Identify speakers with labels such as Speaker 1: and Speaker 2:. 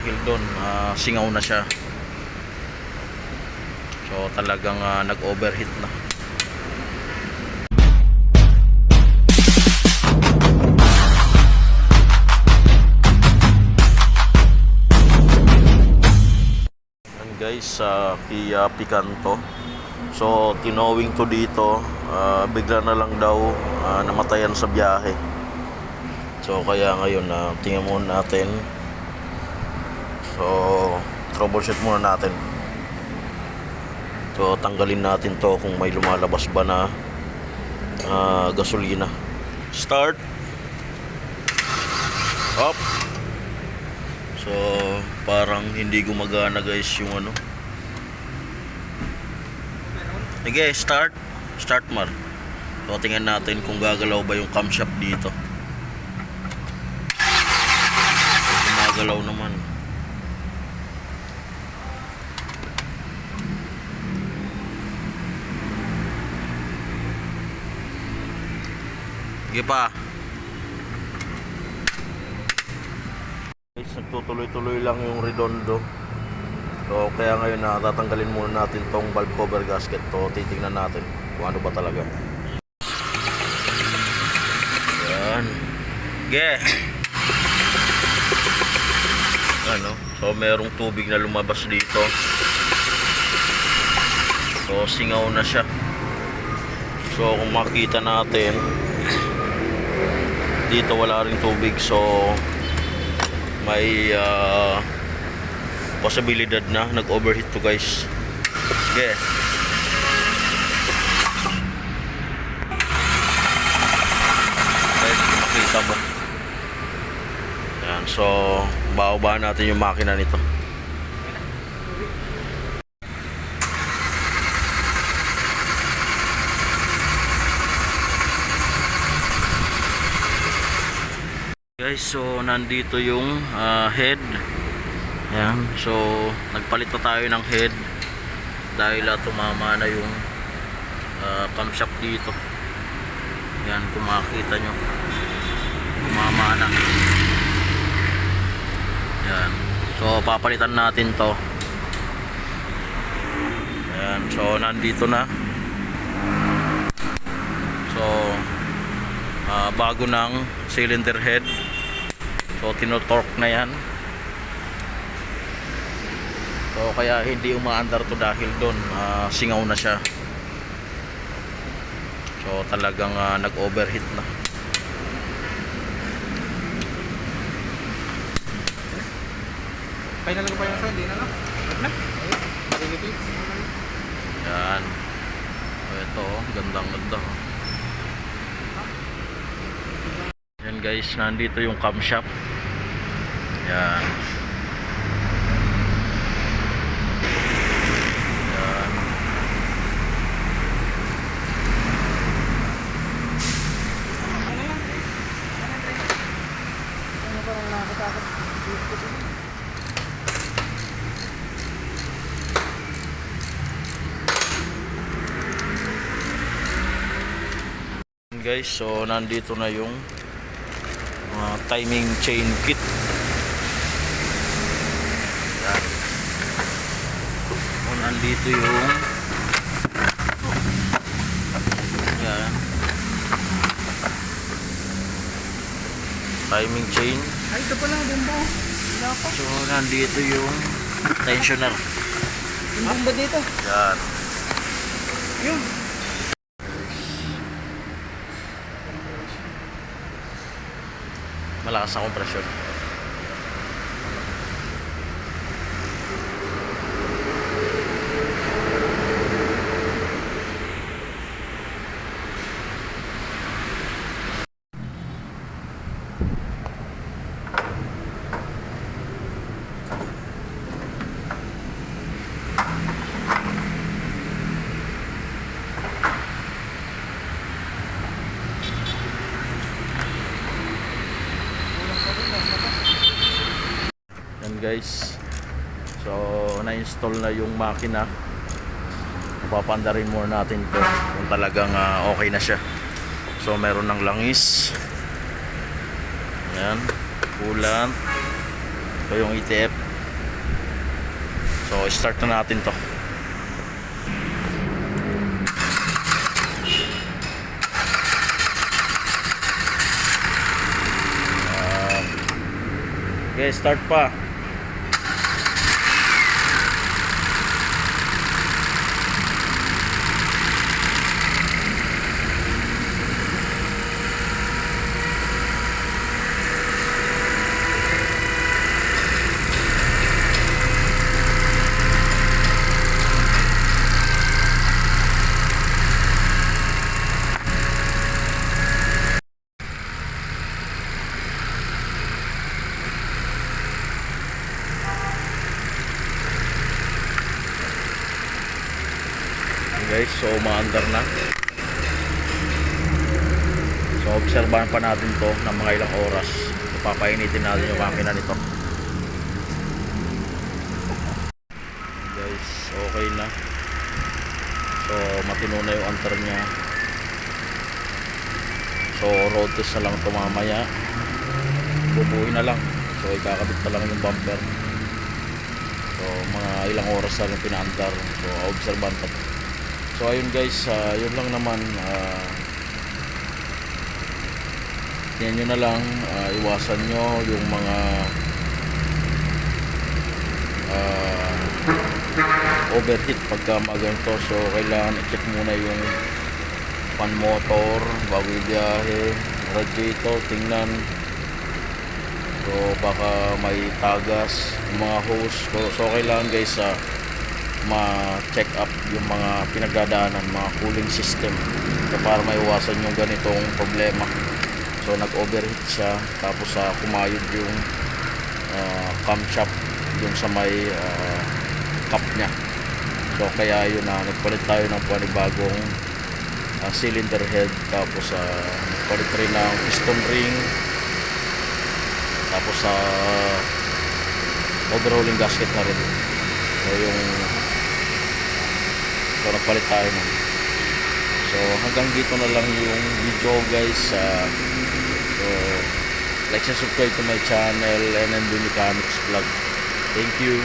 Speaker 1: Doon singaw na siya, so talagang nag-overheat na. Yan guys, sa Kia Picanto, so tinowing to dito, bigla na lang daw namatayan sa biyahe. So kaya ngayon tingnan muna natin. So troubleshoot muna natin. So tanggalin natin to kung may lumalabas ba na gasolina. Start. Up. So parang hindi gumagana guys yung ano. Sige, start. Start mar. So tingnan natin kung gagalaw ba yung camshaft dito. Gumagalaw naman. Sige pa. Guys, nagtutuloy-tuloy lang yung redondo. So kaya ngayon tatanggalin muna natin tong valve cover gasket to. Titingnan natin kung ano ba talaga. Yan. Sige. Ano? So merong tubig na lumabas dito. So singaw na siya. So kung makita natin dito wala ring tubig, so may posibilidad na nag-overheat to guys. Sige. Guys, makita mo. Yan, so bababa natin yung makina nito. Guys, so nandito yung head. Yan, so nagpalit na tayo ng head dahil tumama na yung camshaft dito. Yan, kung makikita nyo, tumama na. Yan, so papalitan natin to. Yan, so nandito na. So bago ng cylinder head. So tinotorque na yan. So kaya hindi umaandar to dahil doon singaw na siya. So talagang nag-overheat na.
Speaker 2: Kaya lang pa yung hindi na lang. Wag na.
Speaker 1: Yan. So ito, gandang-ganda. Yan guys, nandito yung camshaft. Yan. Yan. Guys, so nandito na yung timing chain kit. Yan. So nandito yung yan, timing chain.
Speaker 2: Ay, ito pala, bomba. Wala pa.
Speaker 1: So nandito yung tensioner.
Speaker 2: Yung bomba dito.
Speaker 1: Yan.
Speaker 2: Yun.
Speaker 1: Malakas ang kompresyon. Guys, so na-install na yung makina. Papandarin muna natin to kung talagang okay na siya. So meron ng langis, yan, coolant, ito yung ETF, So start na natin to. Okay, start pa. Guys, so umaandar na. So obserbahan pa natin to ng mga ilang oras. Papainitin natin yung makina nito. Guys, okay na. So matino na yung antar niya. So road test na lang ito mamaya. Bubuin na lang. So ikakabit na lang yung bumper. So mga ilang oras na lang pinaandar. So obserbahan pa. So ayun guys, yun lang naman. Yan nyo na lang, iwasan nyo yung mga overheat pagka maganto. So kailangan i-check muna yung fan motor bago i-biyahe, radiator, tingnan. So baka may tagas yung mga hose. So kailangan guys ma-check up yung mga pinagdadaanan, mga cooling system, so para maiwasan yung ganitong problema. So nag-overheat siya, tapos kumayod yung camshaft yung sa may cap nya. So kaya yun nagpalit tayo ng panibagong cylinder head, tapos nagpalit rin ng piston ring, tapos overhauling gasket na rin. So yung nagpalit tayo na. So hanggang dito na lang yung video guys. So like and subscribe to my channel, NNB Mechanics Vlog. Thank you.